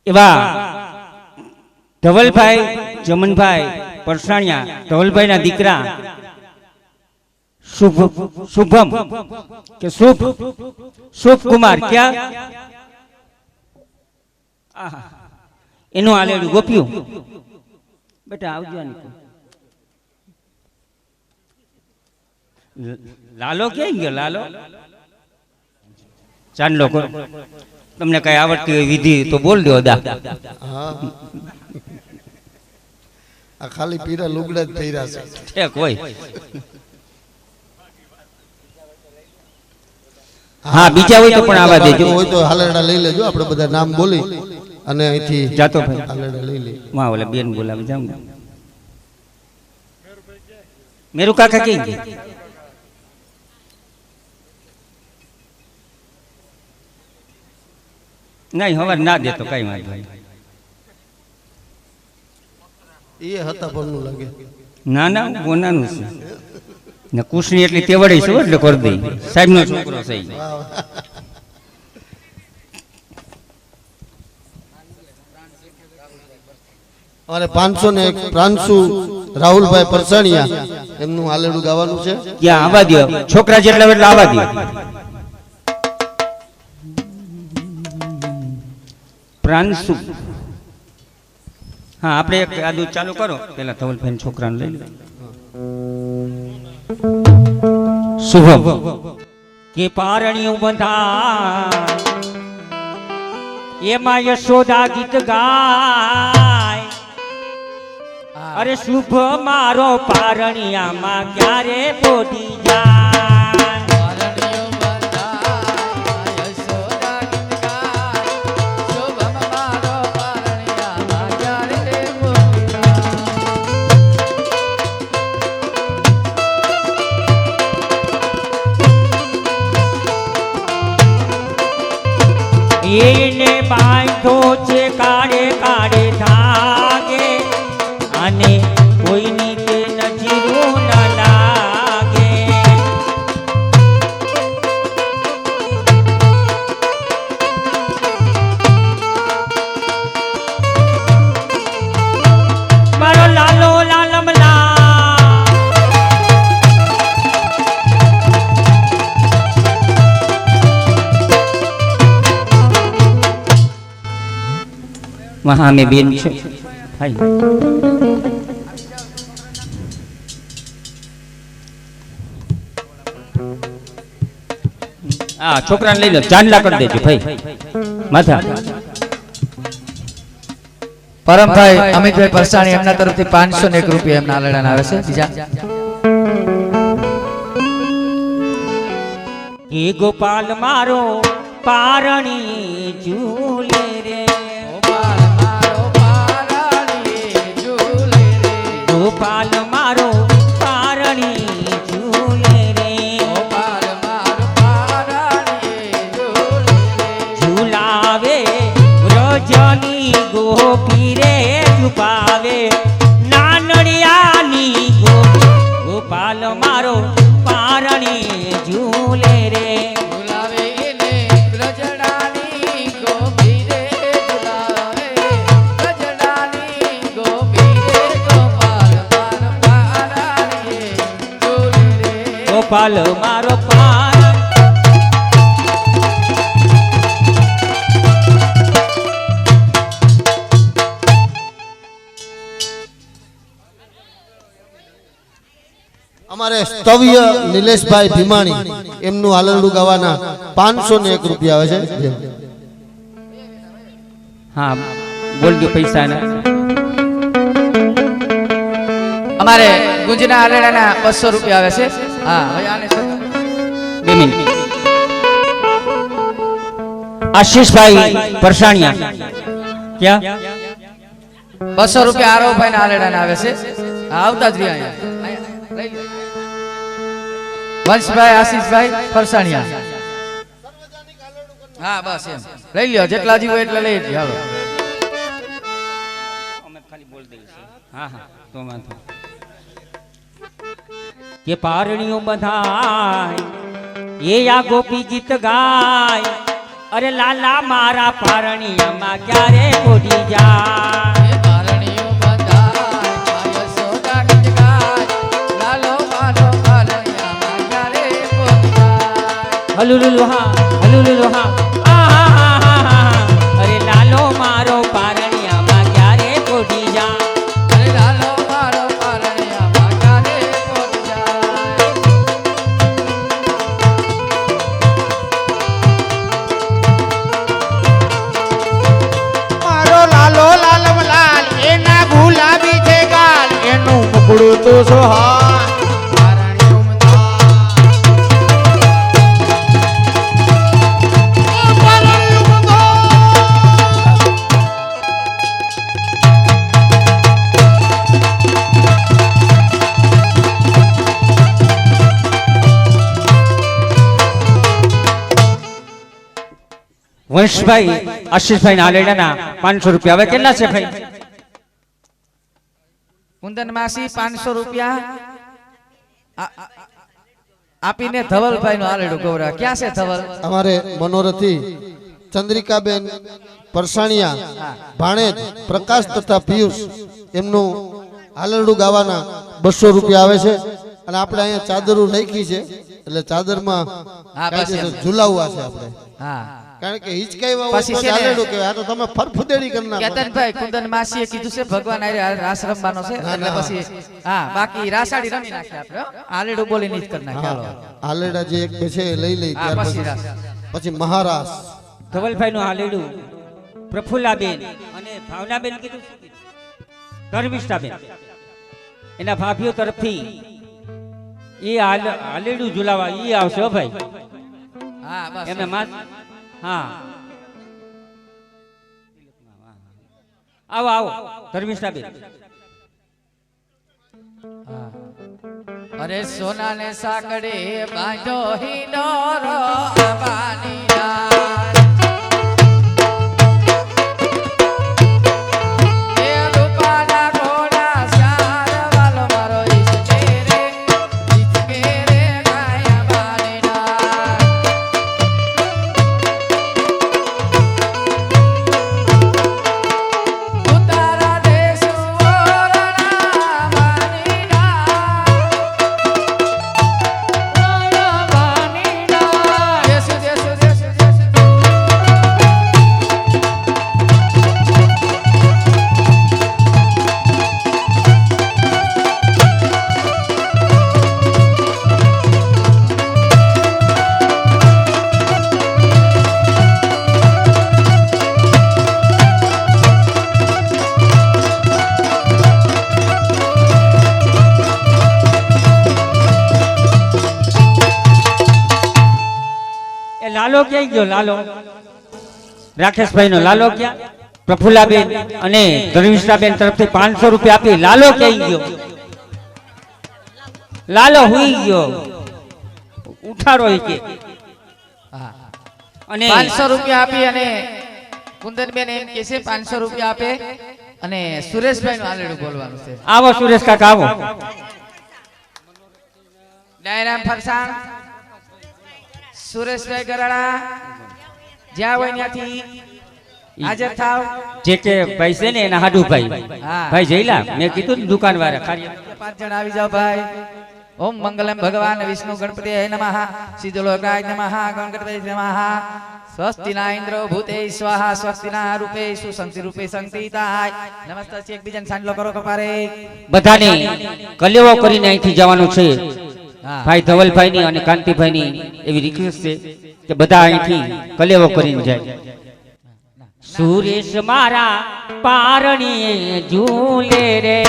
એવા ધવલભાઈ જમનભાઈ પરસાણિયા ધવલભાઈ ના દીકરા શુભમ કે શુભ કુમાર ક્યાં એનું આલેડું ગોપ્યું બેટા આવજો લાલો ક્યાં ગયો લાલો ચાંદલો કરો તમને કઈ આવડતી હોય વિધિ તો બોલ દો દા આ ખાલી પીરા લુગડા જ પહેર્યા છે ઠેક હોય હા બીજા હોય તો પણ આવા દેજો હોય તો હાલેડા લઈ લેજો આપણે બધા નામ બોલી અને અહીંથી જાતો ભાઈ હાલેડા લઈ લે માં ઓલા બેન બોલાવી જાઉં મેરુ કાકા ક્યાં ગયા નહીં હવાર ના દેતો કઈ વાંધો એ હતા પરનું લાગે ના ના ગોનાનું છે ને કુશની એટલી તેવડી છે એટલે કરી દઈ સાહેબ નો છોકરો છે અને 501 પ્રાંશુ રાહુલભાઈ પરસાણિયા એમનું હાલેડું ગાવાનું છે ક્યાં આવા દો છોકરા જેટલા એટલે આવા દો પ્રાંશુ હા આપણે એક આદુ ચાલુ કરો પેલા ધવલભાઈ છોકરાને લઈ લે શુભમ કે પારણિયું બંધા એમાં યશોદા ગીત ગાય અરે શુભ મારો પારણિયામાં ક્યારે પોટી જાય એને બાંધો છે કાળે કાળે ધાગે અને કોઈની તે નજીરું ન લાગે મારો લાલો લાલમલા वहां में बेन છે ભાઈ આ છોકરાને લઈ લો ચાંદલા કરી દેજો ભાઈ માથા પરમભાઈ અમિતભાઈ પરસાણી એમના તરફથી 501 રૂપિયા એમના આલડાના આવે છે બીજા એ ગોપાલ મારો પારણી ઝૂલે રે ગોપાલ મારો પારણી ઝૂલે રે ગોપાલ મારો પારણી ઝૂલાવે વ્રજની ગોપી રે છુપાવે નાનડિયાની ગોપી ગોપાલ મારો પારણી ઝૂલે રે ઝુલાવે એને વ્રજડાની ગોપી રે ઝુલાવે વ્રજડાની ગોપી રે ગોપાલ મારો પારણી ઝૂલે રે ગોપાલ મારો પાર અમારે સ્તવ્ય નિલેશભાઈ ભીમાણી એમનું હાલેડું ગાવાના 501 રૂપિયા આવે છે હા બોલ દો પૈસા ના અમારે ગુંજના આલડાના 200 રૂપિયા આવે છે હા હવે આને 2 મિનિટ આશીષભાઈ પરસાણિયા ક્યાં 200 રૂપિયા આરોભાઈ ના આલડાના આવે છે આવતા જ રહ્યા અહીંયા લઈ લે વંશભાઈ આશીષભાઈ પરસાણિયા હા બસ એમ લઈ લ્યો જેટલા જીવો એટલા લઈ લ્યો હાલો અમે ખાલી બોલ દઈશું હા હા તો વાંધો કે પારણીઓ બધાય એ આ ગોપી ગીત ગાય અરે લાલા મારા પારણિયામાં ક્યારે કોડી જા એ પારણીઓ બંધાય માય સોડા ગીત ગાય લાલો મારો પારણીયામાં ક્યારે પહોંચી જાય હલુલુલુ હા હલુલુલુ હા આહાહાહાહા. અરે લાલો મારો પારણિયામાં ક્યારે કોડી જા અરે લાલો મારો પારણીયામાં ક્યારે પહોંચી જાય મારો લાલો લાલમ લાલ એના ગુલાબી છે ગાલ એનું મુકડું તો સોહા પારણીઓ બંધાય પારણીઓ બંધાય વંશભાઈ આશીષભાઈ ના આલેડાના 500 રૂપિયા હવે કેટલા છે ભાઈ કુંદન માસી 500 રૂપિયા આપીને ધવલભાઈ નું આલેડું ગૌરા ક્યાં છે ધવલ અમારે મનોરથી ચંદ્રિકાબેન પરસાણિયા ભાણેજ પ્રકાશ તથા પિયુષ એમનું હાલરડું ગાવાના 200 રૂપિયા આવે છે અને આપણે અહીંયા ચાદરો રાખી છે એટલે ચાદરમાં હા, બસ એમ. ઝુલાવવા છે આપણે હા કારણ કે હિચકાઈવા પછી હોય છે તો ને- હાલરડું કહેવાય આ તો તમે ફરફુદેડી કરી નાખો કેતનભાઈ કુંદન માસીએ કીધું છે ભગવાન આરે રાસ રમવાનો છે ના, એટલે ના. પછી હા બાકી રાસાડી રમી નાખે આપણે હો. આલેડું બોલીને જ કરી નાખે હાલો હાલરડા જે એક બે છે એ લઈ લઈ હા, ત્યાર પછી પછી પછી મહારાસ ધવલભાઈ નું હાલેડું પ્રફુલ્લાબેન અને ભાવનાબેન કીધું શું કીધું? ધર્મિષ્ઠાબેન એના ભાભીઓ તરફથી એ હાલેડું ઝુલાવા ઈ આવશે હો ભાઈ હા બસ એમને માં હા આવો આવો ધર્મિષ્ઠાબેન હા. અરે સોના ને સાકડે બાંધો હિંડોરો આંબાની ડાળ. એ રૂપાના ઘોડા સારવાલો મારો ઈસકે રે ગાય આંબાની ડાળ. ઉતારા દેશ ઓરણા માની ડાળ. દેશ દેશ દેશ દેશ એ લાલો ક્યાં ગયો લાલો રાકેશભાઈ નો લાલો ક્યાં પ્રફુલ્લાબેન અને ધર્મિષ્ઠાબેન તરફથી 500 રૂપિયા આપી લાલો ક્યાં ગયો લાલો હુઈ ગયો ઉઠારો ઈ કે હા અને 500 રૂપિયા આપી અને કુંદનબેન એમ કહે છે 500 રૂપિયા આપે અને સુરેશભાઈ નું આલેડું બોલવાનું છે આવો સુરેશ કાકા આવો ડાયરામ ફરસાણ સુરેશભાઈ ગરાડા જ્યાં હોય ત્યાંથી હાજર થાવ જે કે ભાઈ છે ને એના હાડુભાઈ હા. ભાઈ જઈલા મેં કીધું ને દુકાન વાળા ખાલી 5 જણ આવી જાવ ભાઈ ઓમ મંગલમ ભગવાન વિષ્ણુ ગણપતિ નમઃ સિદ્ધલોકાય નમઃ ગણપતિ નમઃ સ્વસ્તિના ઇન્દ્રો ભૂતે સ્વાહા સ્વસ્તિના રૂપેષુ સંતિ રૂપે સંતિતાય નમસ્તે એકબીજાને સાંજલો કરો કપારે બધાને કલેવો કરીને અહીંથી જવાનું છે હા ભાઈ ધવલભાઈ ની અને કાંતિભાઈ ની એવી રિક્વેસ્ટ છે કે બધા અહીંથી કલેવો કરીને જાય સુરેશ મારા પારણીએ ઝૂલે રે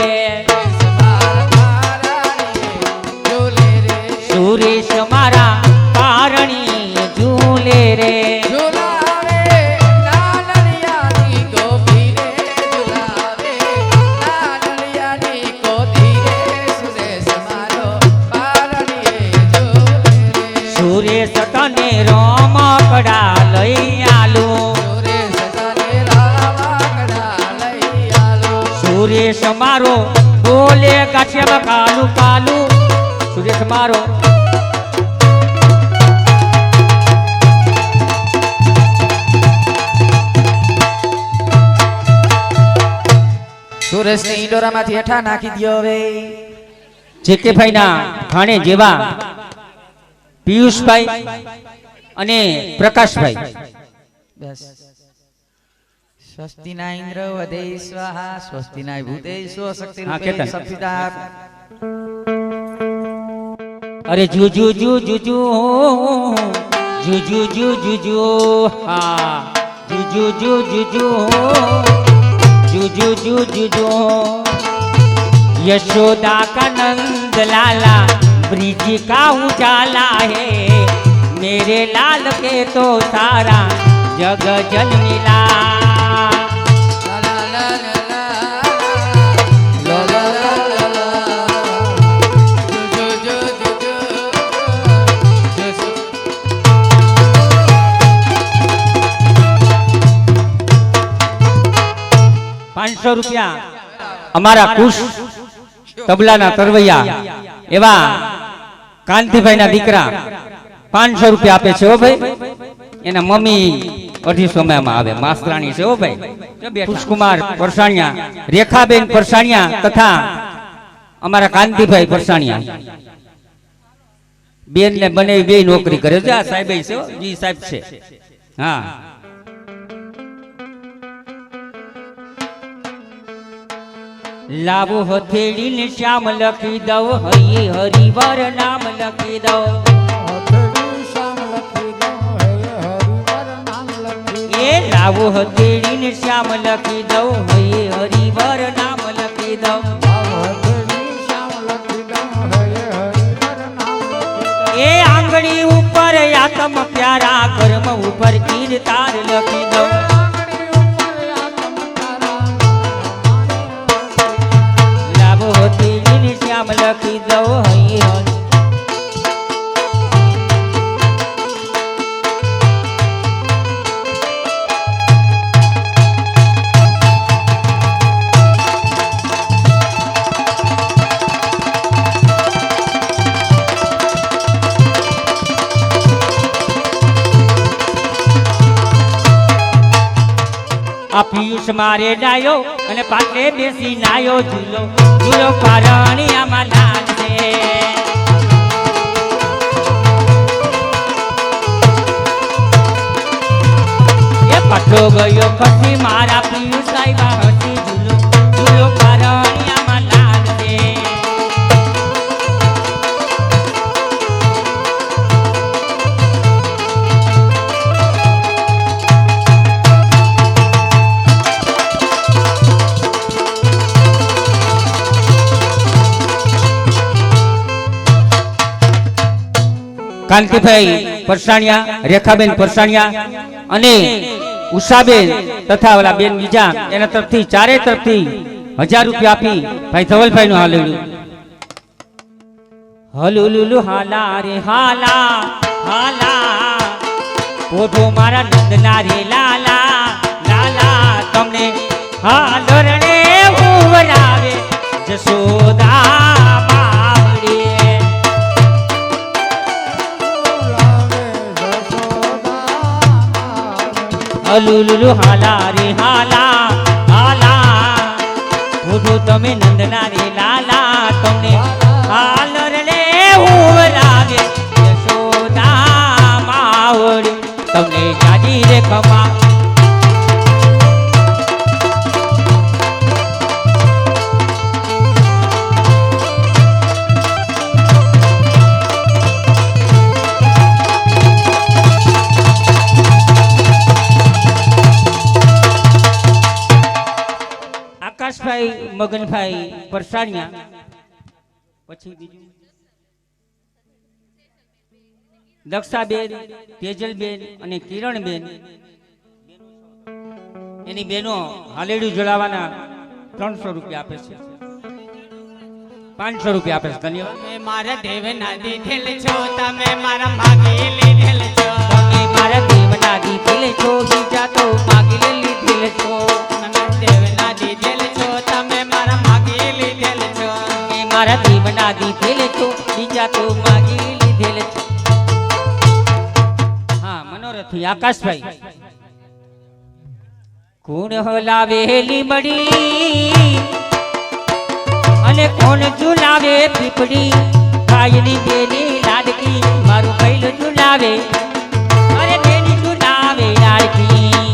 સુરેશ મારા પારણીએ ઝૂલે રે ઝુલાવે નાનલિયાની ગોપી રે ઝુલાવે નાનલિયાની ગોપી રે સુરેશ મારો પારણીએ ઝૂલે રે સુરેશ તને રમકડા લઈ આલો સુરેશ તને રામકડા લઈ આલો સુરેશ મારો બોલે ગાંઠિયામાં કાલું કાલું સુરેશ મારો સુરેશને ઈંડોરામાંથી હેઠા નાખી દ્યો હવે. જેકેભાઈ ના ભાણે જેવા પિયુષભાઈ અને પ્રકાશભાઈ. બસ. સ્વસ્તિના ઇન્દ્ર વદે સ્વાહા સ્વસ્તિના ભૂતેશ્વ શક્તિ હા, રૂપે કેતન. સંસ્થિતા. અરે જુ જુ જુ જુ જુ જુ જુ જુ જુ જુ હા જુ જુ જુ જુ જુ જુ જુ જુ જુ જુ यशोदा का नंद लाला ब्रिज का उजाला है मेरे लाल के तो सारा जग जन मिला. ₹500 અમારા કુશ તબલાના તરવૈયા એવા કાંતિભાઈ ના દીકરા ₹500 આપે છે હો ભાઈ. એના મમ્મી 250 માં આવે માસ્તરાણી છે હો ભાઈ. કુશકુમાર પરસાણિયા, રેખાબેન પરસાણિયા તથા અમારા કાંતિભાઈ પરસાણિયા બેન ને બને બે નોકરી કરે છે. આ સાહેબ છે જી સાહેબ છે. હા લાવો હથેળી ને શ્યામ લખી દઉં હૈ હરિવાર નામ લખી દઉં. એ લાવો હથેળી ને શ્યામ લખી દઉં હૈ હરિવાર નામ લખી દઉં. એ આંગળી ઉપર આતમ પ્યારા કર્મ ઉપર કીર્તાર લખી દઉં. શ્યામ લખી દઉં હૈ આ પિયુષ મારે ડાયો અને પાટલે બેસી નાયો ઝૂલો ઝૂલો પારણિયામાં નાચે. એ પાટલો ગયો ખસી મારા પિયુષ આવ્યા હસી ઝૂલો ઝૂલો પારણિયામાં નાચે. કાંતિભાઈ પરસાણિયા, રેખાબેન પરસાણિયા અને ઉષાબેન તથા ઓલા બેન બીજા એના તરફથી ચારે તરફથી ₹1000 આપી ભાઈ ધવલભાઈ નું હાલેલું. હલુલુલુ હાલા રે હાલા હાલા પોઢો મારા નંદના રે લાલા લાલા તમને હાલરણે ઉવરાવે જશોદા લુલુલુ હાલા રે હાલા હાલા ઉઠો તમે નંદના રે લાલા તમને હાલર લે ઉવરાવે યશોદા માવડી તમને જાજી રે ખમા. આકાશભાઈ મગનભાઈ પરસાણિયા, પછી બીજું દક્ષાબેન, તેજલબેન અને કિરણબેન એની બહેનો હાલેડું જળાવવાના ₹300 આપે છે. ₹500 આપે છે. ધન્યવાદ. મારા દેવના દીધેલ છો તમે મારા માગી લીધેલ છો. તમે મારા દેવના દીધેલ છો બીજા તો માગી લીધેલ છો. દેવના દીધેલ છો તમે મારા માગી લીધેલ છો. મારા દેવના દીધેલ છો બીજા તો માગી લીધેલ છો. હા મનોરથી આકાશભાઈ. કુણ હલાવેલી મળી અને કોણ ઝુલાવે પીપળી ભાઈની બેની લાડકી મારું ભૈલું ઝુલાવે અરે બેની ઝુલાવે લાડકી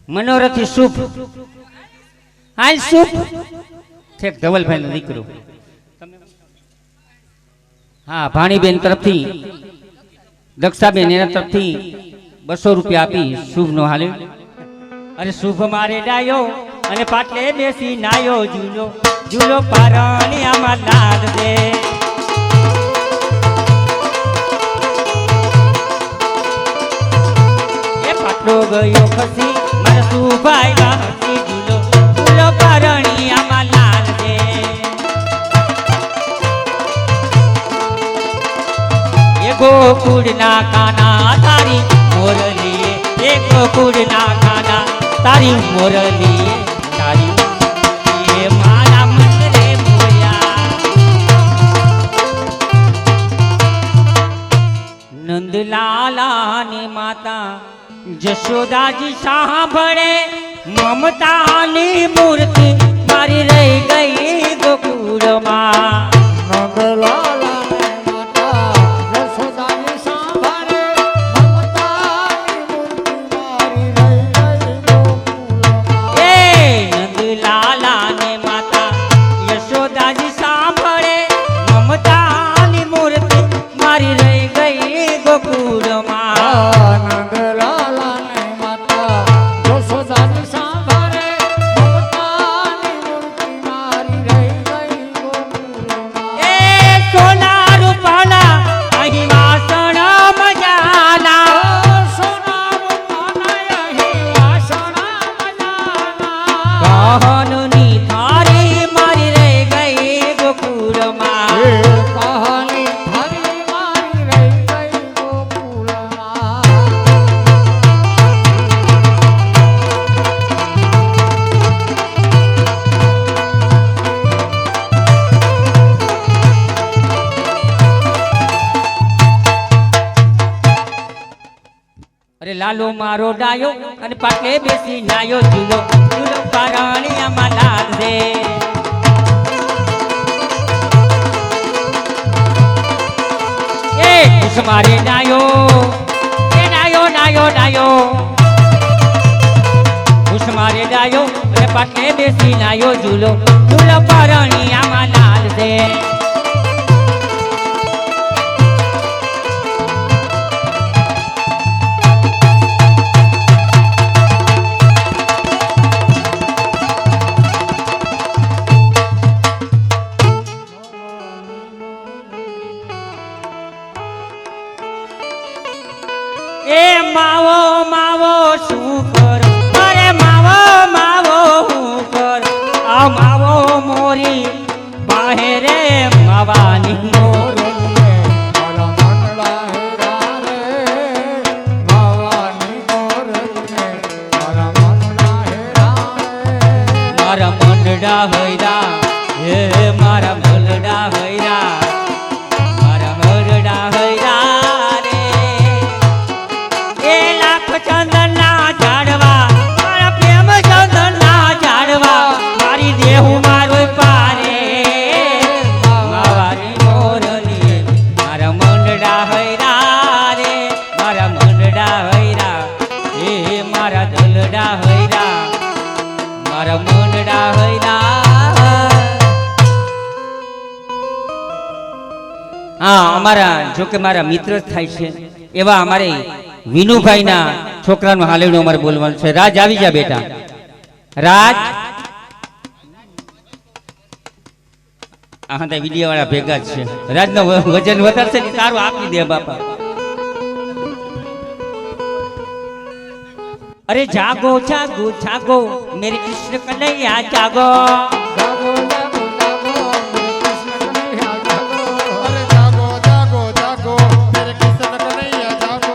મનોરથી શુભ હાલ શુભ ઠેક ધવલભાઈ નો દીકરો હા ભાણીબેન તરફથી દક્ષાબેન એના તરફથી 200 રૂપિયા આપી શુભ નો હાલે અરે શુભ મારે ડાયો અને પાટલે બેસી નાયો ઝૂલો ઝૂલો પારણી આમાં લાડ દે એ પાટલો ગયો ખસી મારા સુભાઈ બાપી ઝૂલો ઝૂલો પારણી આમાં લાડ દે એ ગોકુળના કાના તારી મોરલી એ ગોકુળના કાના તારી મોરલી તારી એ મારા મંદરે મોયા નંદલાલા ને માતા જશોદાજી સાંભળે મમતાની મૂર્તિ મારી રહી ગઈ ગોકુળમાં લાલો મારો ડાયો અને પાટલે બેસી નાયો ઝૂલો ઝૂલો પારણી આમાં લાડ દે એ ખુશ મારે ડાયો એ ડાયો ડાયો ડાયો ખુશ મારે ડાયો અને પાટલે બેસી નાયો ઝૂલો ઝૂલો પારણી આમાં લાડ દે એ માવો માવો શું કર અરે માવો માવો હું કર આ માવો મોરી બાહેરે માવાની મારા મંડડા હૈરા હે મારા મંડડા હૈરા મારા મંડડા હૈરા ચંદનના ઝાડવા મારા પ્રેમ ચંદનના ઝાડવા મારી દેહું મારો પારે મારી મોરલી મારા મંડડા હૈરા રે મારા મંડડા હૈરા હે મારા દલડા હૈરા મારા મંડડા હૈરા હા અમારા જો કે મારા મિત્ર જ થાય છે એવા અમારે વિનુભાઈના છોકરાનું હાલેડું અમારે બોલવાનું છે રાજ આવી જા બેટા રાજ આ વિડીયો વાળા ભેગા જ છે રાજનો વજન વધારશે ને તારું આપી દે બાપા अरे जागो जागो जागो मेरे कृष्ण कन्हैया जागो जागो जागो जागो मेरे कृष्ण कन्हैया जागो अरे जागो जागो जागो मेरे कृष्ण कन्हैया जागो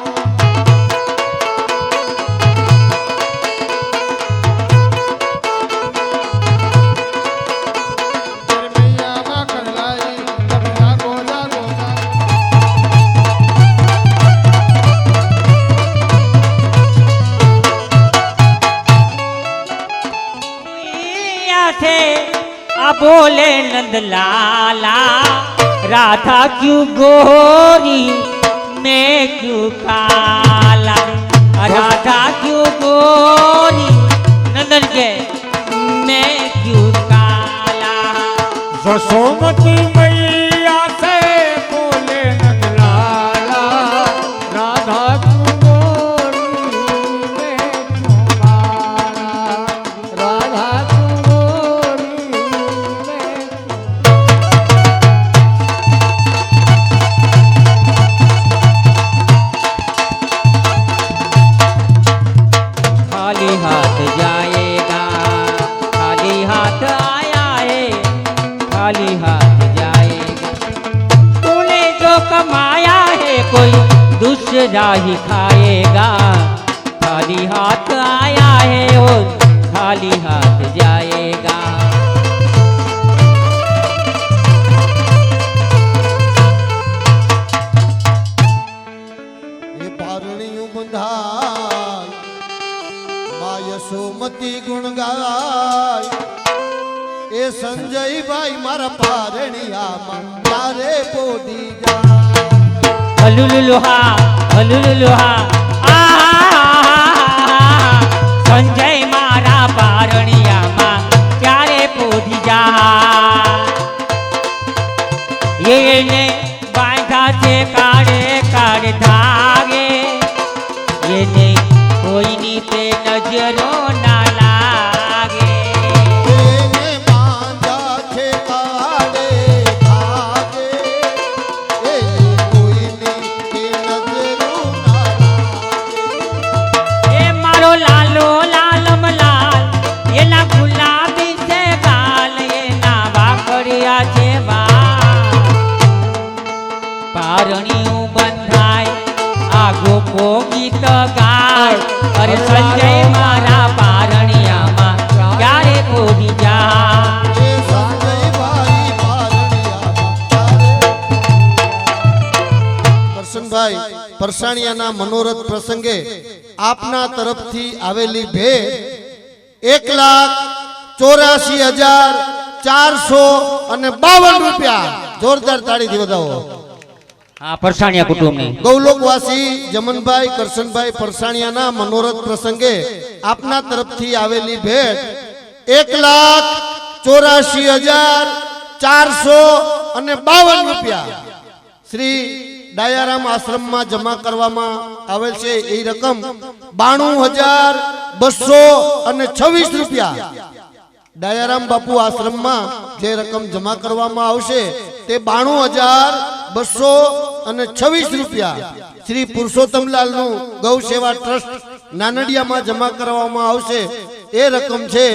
तेरे मैया माँ करलाई तब जागो जागो जागो थे आ बोले नंदलाला राधा क्यों गोरी मैं क्यों काला राधा क्यों गोरी नंदन के मैं क्यों काला जसोमती मैया से बोले नंदलाला राधा क्यों गोरी मैं क्यों काला राधा क्यों गोरी मैं खाली हाथ जाएगा खाली हाथ आया है खाली हाथ जाएगा तूने जो कमाया है कोई दूसरा ही खाएगा खाली हाथ आया है और खाली हाथ जाएगा એ પારણિયું બંધાય મા યશોમતી ગુણ ગાય એ સંજયભાઈ મારા પારણિયામાં તારે પોડી જાય હલુલુલુહા હલુલુલુહા આ સંજય મારા પારણિયામાં ક્યારે પોધી જા એને બાંધા છે કાળે કાળે ધાગે એને કોઈની તે નજરો ના લાગે એને બાંધા છે કાળે ધાગે એને કોઈની કે નજરો ના લાગે એ મારો લાલો લાલમ લાલ એના ગુલાબી છે ગાલ એના વાકડિયા છે વાલ પારણિયું બંધાય આ ગોપો ગીત ગાય અરે સંજય મારા પારણિયામાં ક્યારે પોધી જા એ સંજયભાઈ પારણિયામાં તારે કરશનભાઈ પરસાણિયાના મનોરથ પ્રસંગે આપના તરફથી આવેલી ભેટ 1,84,452 રૂપિયા જોરદાર તાળીથી વધાવો આ પરસાણિયા કુટુંબની ગૌલોકવાસી જમનભાઈ કરશનભાઈ પરસાણિયાના મનોરથ પ્રસંગે આપના તરફથી આવેલી ભેટ 1,84,452 રૂપિયા શ્રી ડાયારામ આશ્રમમાં જમા કરવામાં આવેલ છે એ રકમ 92,226 રૂપિયા ડાયારામ બાપુ આશ્રમમાં જે રકમ જમા કરવામાં આવશે તે 92,226 રૂપિયા શ્રી પુરુષોત્તમલાલનું ગૌ સેવા ટ્રસ્ટ નાનડિયામાં જમા કરવામાં આવશે એ રકમ છે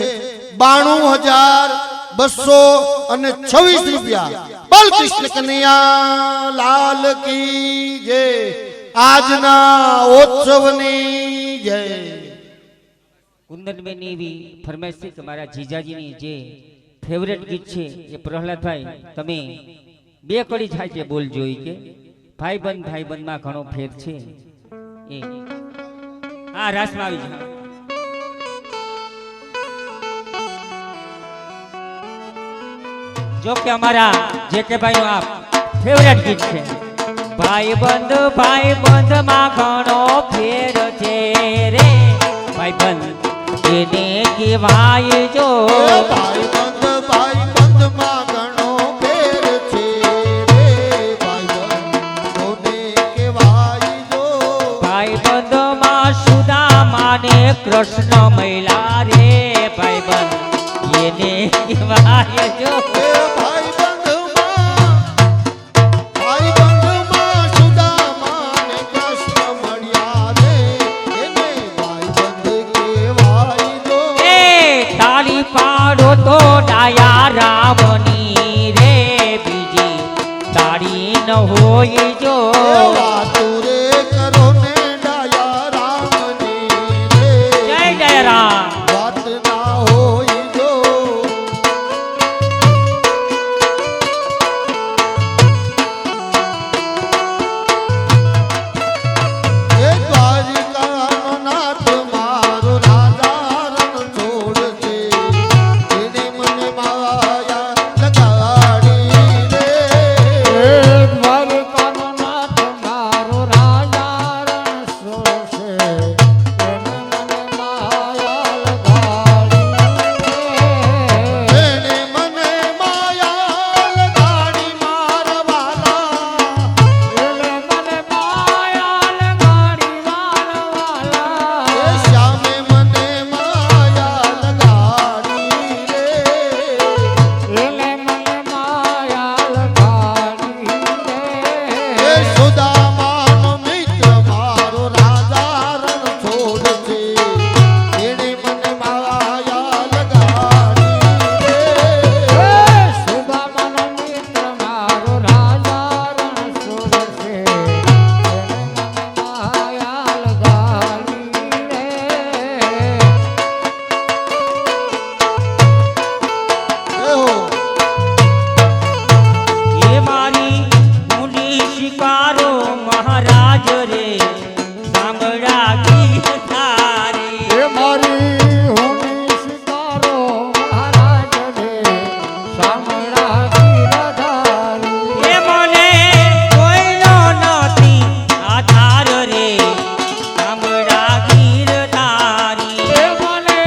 92,226 રૂપિયા બોલ કૃષ્ણ કનૈયા લાલ કી જય આજના ઉત્સવની જય કુંદનબેનની એવી ફરમાઈશ છે કે મારા જીજાજીની જે ફેવરેટ ગીત છે એ પ્રહલાદભાઈ તમે બે કડી થાય છે બોલજો ઈ કે ભાઈબંધમાં ઘણો ફેર છે એ હા રાસમાં આવી જા જો કે અમારા જે કે ભાઈનું આ ફેવરેટ ગીત છે ભાઈબંધમાં ઘણો ફેર છે રે ભાઈબંધ એને કહેવાય જો ભાઈબંધમાં ઘણો ફેર છે રે ભાઈબંધોને કહેવાય જો ભાઈબંધમાં સુદામાને કૃષ્ણ મહિલા રે ભાઈબંધ એને કહેવાય જો ભાઈબંધમાં સુદામાને કૃષ્ણ મળ્યા રે એને ભાઈબંધ રામની રે બીજી તારી ન હોય જો વાતો રે કરો ને ડાયા રામની રે જય જય રામ વાત ના હોય જો એ દ્વારિકાનો નાથ મારો રાજા રણ છોડશે એને મને માયા લગાડી રે દ્વારકાનો નાથ મારો રાજા રણ છોડશે, એને મને માયા લગાડી. એને મને માયા લગાડી મારા વાલા એને મને માયા લગાડી મારા વાલા. એ શ્યામે મને માયા લગાડી રે એને મને માયા લગાડી એ રે. સુદામાનો મિત્ર મારો રાજા રણ છોડશે એને મને માયા લગાડી રે સુદામાનો મિત્ર મારો રાજા રણ છોડશે, એને મને માયા લગાડી રે. એ મારી ઊંડી શિકારો મહારાજ રે સાંભળા ગીત તારી એ મારી હોની શિકારો મહારાજ રે સાંભળા ગીરધારી. એ મને કોઈનો નથી આધાર રે સાંભળા ગીર તારી એ મને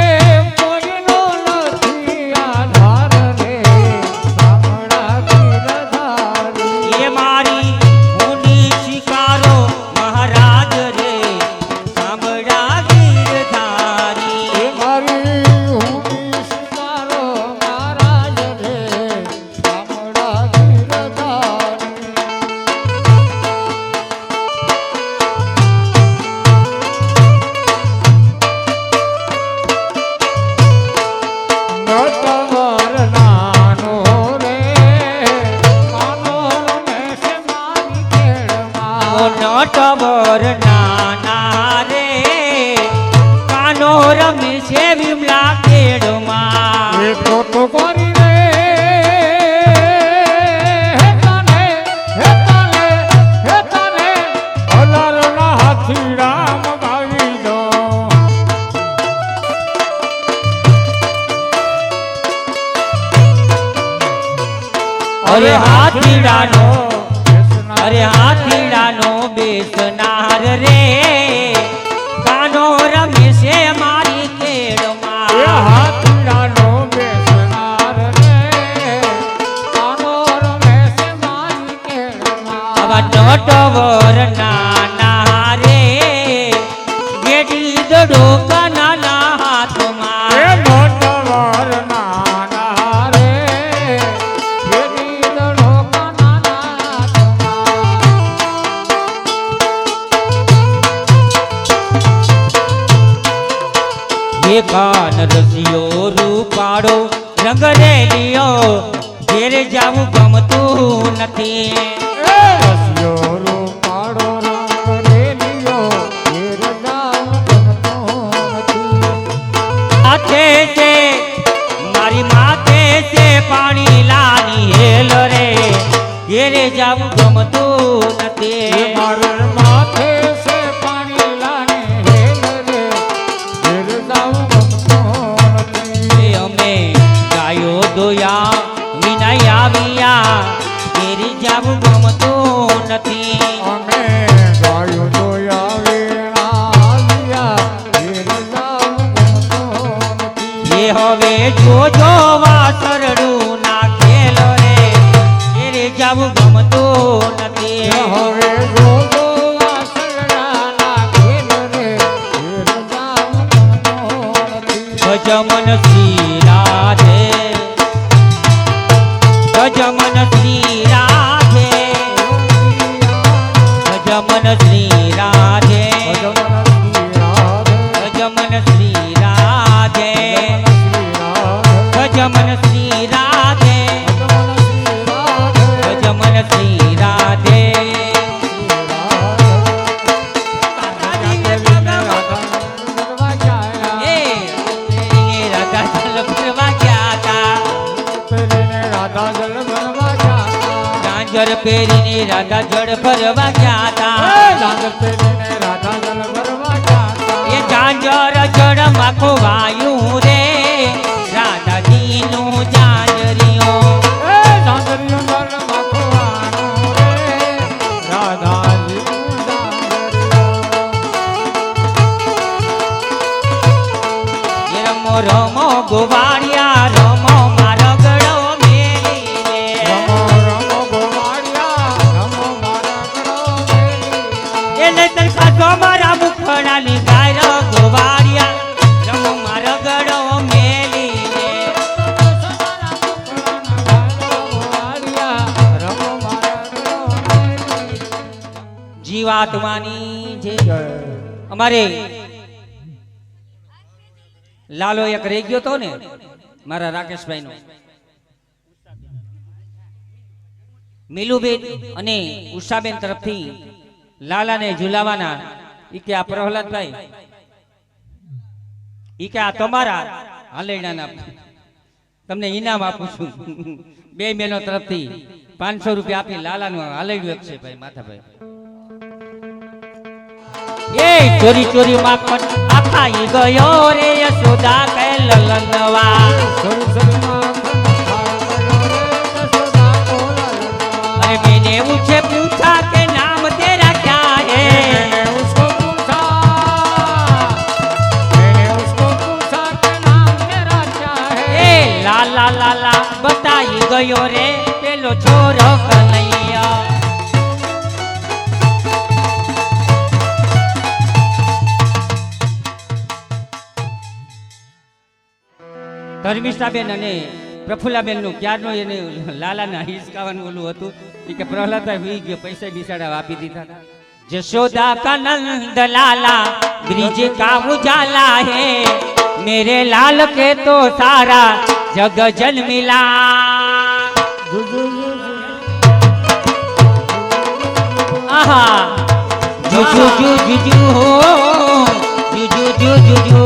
કોઈનો નથી આધાર રે સાંભળા ગીરધારી. એ મારી ઊંડી શિકારો મહારાજ રે સાંભળા ગીર તારી એ મારી હોની શિકારો મહારાજ રે સાંભળા ગીરધારી. નટવર નાનો રે માનો રમેશ મારી ઓ કેળમાં. નટવર નાના રે કાનો રમે છે વિમલા કેડમાં એ પોતો કરી રે હે તને અલરના હાથી રામ ગાવી દો. અરે હાથીડાનો અરે હાથીડાનો બેસનાર રે કાનો રમે છે મારી એ કેડમાં હાથીડાનો બેસનાર રે કાનો રમેશ મારી કેળમાં. આવા નટવર નાના રે ગેડી દડો કાનાના એ હાથમાં નટવર નાના રે ગેડી દડો કાનાના હાથમાં. એ કાન રસિયો રૂપાળો રંગ રેલિયો ઘેર જાવું ગમતું નથી એ રસિયો રૂપાળો રંગ રેલિયો ઘેર જાઉં ગમતો નથી. માથે છે મારી માથે છે પાણી લાની હેલ રે ઘેરે જાવું ગમતું એ નથી મારે માથે છે પાણી લાને હેલ રે ઘેર જાઉં ગમતો નથી. એ અમે ગાયો દોયા વિના આવ્યા ઘેરે જાવું ગમતું નથી અમે ગાયો દોયા વેળા આવ્યા ઘેર જાઉં ગમતો નથી. એ હવે જોજો વાસરડું નાખેલ રે ઘેરે જાવું ગમતું નથી હવે જોજો વાસરડા નાખેલ રે ઘેર જાઉં ગમતો નથી. ગજમન શ્રી રાધે ગજમન શ્રી રાધે ગજમન શ્રી રાધે ગજમન શ્રી રાધે ગજમન શ્રી રાધે જળ ભરવા જાતા ઝાંઝર પહેરીને રાધા જળ ભરવા જાતા ઝાંઝર પહેરીને રાધા જળ ભરવા જાતા એ ઝાંઝર જળમાં ખોવાયું રે રાધાજીનું ઝાંઝરિયો એ ઝાંઝરિયો જળમાં ખોવાનું રે રાધાજીનું ઝાંઝરિયો એ રમો રમો ગોવાળિયા રમો મારો ગળો મેલી રે રમો રમો ગોવાળિયા રમો મારા ગળો મેલી એ નહીતર ખાધો મારા મુખડાની ગાય ગોવાળિયા રમો મારો ગળો મેલી રે ગોવાળિયા રમો મારા ગળો મેલી જીવાત્માની જે જય અમારે લાલો એક રહી ગયો તો ને મારા રાકેશભાઈ નો મિલુબેન અને ઉષાબેન તરફથી લાલાને ઝુલાવાના ઈ કે આ પ્રહલાદભાઈ ઈ કે આ તમારા હાલેડાના તમને ઇનામ આપું છું બે બહેનો તરફથી 500 રૂપિયા આપી લાલાનું હાલેડું છે ભાઈ માથાભાઈ એ ચોરી ચોરી માખણ આખાઈ ગયો રે યશોદા કે લલનવા સોરી સોરી માખણ ખાયો રે યશોદા को ललनवा अरे मैंने मुझे पूछा के नाम तेरा क्या है मैंने उसको पूछा कि नाम तेरा क्या है ए लाला लाला बताई गयो रे पेलो छोरो कन्हैया ધર્મિષ્ઠાબેન અને પ્રફુલ્લાબેન નું ક્યારનો એને લાલાના હિસકાવાનું ઓલું હતું એ કે પ્રહલાદભાઈ વી ગયો પૈસા બિસાડા આપી દીધા જશોदा का नंद लाला ब्रिज का उजाला है मेरे लाल के तो सारा जग जन मिला आहा जुजू जुजू हो जुजू जुजू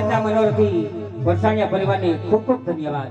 આજના મનોરથી વરસાણિયા પરિવારને ખૂબ ખૂબ ધન્યવાદ.